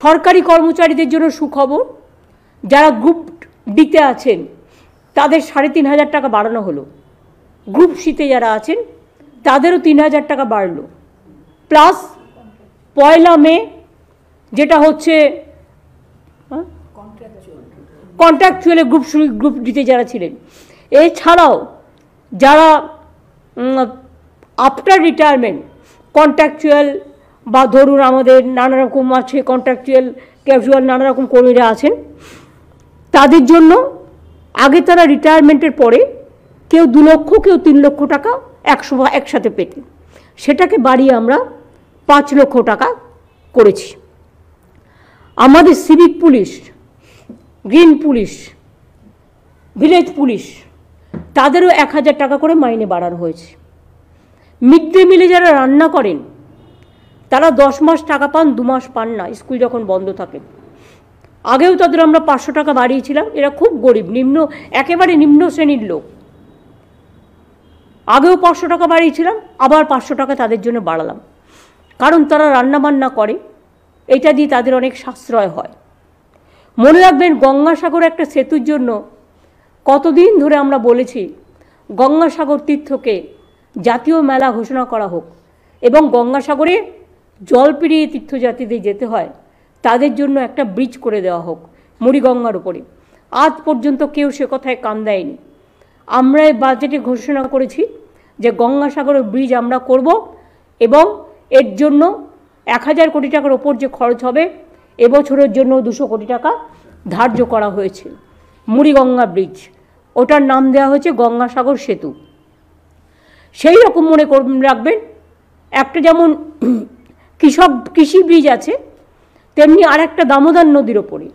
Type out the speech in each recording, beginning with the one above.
সরকারি কর্মচারীদের জন্য সুখবর, যারা গ্রুপ ডিতে আছেন তাদের 3,500 টাকা বাড়ানো হলো। গ্রুপ সিতে যারা আছেন তাদেরও 3,000 টাকা বাড়লো। প্লাস 1 মে যেটা হচ্ছে কন্ট্রাকচুয়ালে গ্রুপ ডিতে যারা ছিলেন, এছাড়াও যারা আফটার রিটায়ারমেন্ট কন্ট্রাকচুয়াল বা ধরুন আমাদের নানা রকম আছে কন্ট্রাকচুয়াল ক্যাজুয়াল নানা রকম কর্মীরা আছেন, তাদের জন্য আগে তারা রিটায়ারমেন্টের পরে কেউ 2 লক্ষ কেউ 3 লক্ষ টাকা একসাথে পেতেন, সেটাকে বাড়িয়ে আমরা 5 লক্ষ টাকা করেছি। আমাদের civic police, green police, village police তাদেরও 1,000 টাকা করে মাইনে বাড়ানো হয়েছে। মিড ডে মিলে যারা রান্না করেন তারা 10 মাস টাকা পান, 2 মাস পান না স্কুল যখন বন্ধ থাকে। আগেও তাদের আমরা 500 টাকা বাড়িয়েছিলাম। এরা খুব গরিব, একেবারে নিম্ন শ্রেণীর লোক। আগেও 500 টাকা বাড়িয়েছিলাম, আবার 500 টাকা তাদের জন্য বাড়ালাম, কারণ তারা রান্নাবান্না করে, এটা দিয়ে তাদের অনেক সাশ্রয় হয়। মনে রাখবেন, গঙ্গাসাগর একটা সেতুর জন্য কতদিন ধরে আমরা বলেছি গঙ্গাসাগর তীর্থকে জাতীয় মেলা ঘোষণা করা হোক এবং গঙ্গাসাগরে জল পেরিয়ে তীর্থযাত্রীদের যেতে হয়, তাদের জন্য একটা ব্রিজ করে দেওয়া হোক মুড়িগঙ্গার উপরে। আজ পর্যন্ত কেউ সে কথায় কান দেয়নি। আমরা এই বাজেটে ঘোষণা করেছি যে গঙ্গাসাগরের ব্রিজ আমরা করব এবং এর জন্য 1,000 কোটি টাকার ওপর যে খরচ হবে, এবছরের জন্য 200 কোটি টাকা ধার্য করা হয়েছে। মুড়িগঙ্গা ব্রিজ, ওটার নাম দেওয়া হয়েছে গঙ্গাসাগর সেতু। সেই রকম মনে রাখবেন, একটা যেমন কৃষি ব্রিজ আছে, তেমনি আরেকটা দামোদর নদীর ওপরে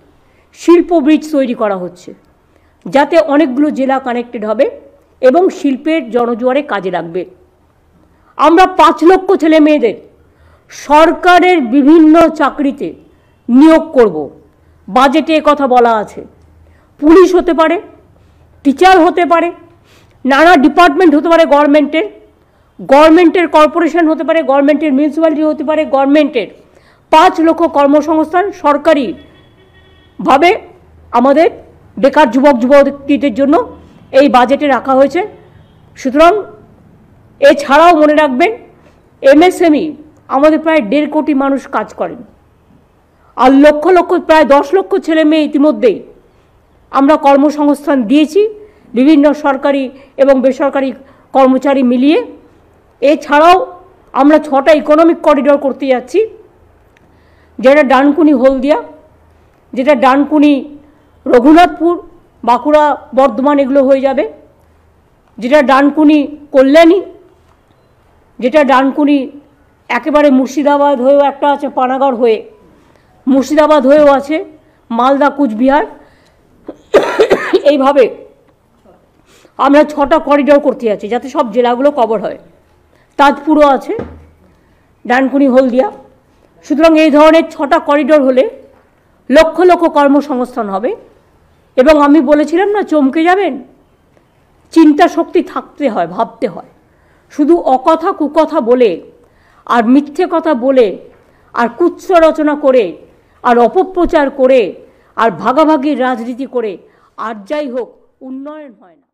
শিল্প ব্রিজ তৈরি করা হচ্ছে, যাতে অনেকগুলো জেলা কানেক্টেড হবে এবং শিল্পের জনজোয়ারে কাজে লাগবে। আমরা 5 লক্ষ ছেলে মেয়েদের সরকারের বিভিন্ন চাকরিতে নিয়োগ করব। বাজেটে কথা বলা আছে। পুলিশ হতে পারে, টিচার হতে পারে, নানা ডিপার্টমেন্ট হতে পারে, গভর্নমেন্টের কর্পোরেশন হতে পারে, গভর্নমেন্টের মিউনিসিপ্যালিটি হতে পারে, গভর্নমেন্টের 5 লক্ষ কর্মসংস্থান সরকারিভাবে আমাদের বেকার যুবক যুবতীদের জন্য এই বাজেটে রাখা হয়েছে। সুতরাং এছাড়াও মনে রাখবেন, এমএসএমই আমাদের প্রায় 1.5 কোটি মানুষ কাজ করেন, আর লক্ষ লক্ষ প্রায় 10 লক্ষ ছেলে মেয়ে ইতিমধ্যেই আমরা কর্মসংস্থান দিয়েছি বিভিন্ন সরকারি এবং বেসরকারি কর্মচারী মিলিয়ে। এছাড়াও আমরা 6টা ইকোনমিক করিডোর করতে যাচ্ছি, যেটা ডানকুনি হলদিয়া, যেটা ডানকুনি রঘুনাথপুর, বাঁকুড়া, বর্ধমান এগুলো হয়ে যাবে, যেটা ডানকুনি কল্যাণী, যেটা ডানকুনি একেবারে মুর্শিদাবাদ হয়েও একটা আছে, পানাগড় হয়ে মুর্শিদাবাদ হয়েও আছে, মালদা, কুচবিহার, এইভাবে আমরা 6টা করিডোর করতে যাচ্ছি যাতে সব জেলাগুলো কভার হয়। তাজপুরও আছে, ডানকুনি হলদিয়া। সুতরাং এই ধরনের 6টা করিডোর হলে লক্ষ লক্ষ কর্মসংস্থান হবে। এবং আমি বলেছিলাম না, চমকে যাবেন, চিন্তা শক্তি থাকতে হয়, ভাবতে হয়। শুধু অকথা কুকথা বলে আর মিথ্যে কথা বলে আর কুৎস রচনা করে আর অপপ্রচার করে আর ভাগাভাগির রাজনীতি করে আর যাই হোক, উন্নয়ন হয় না।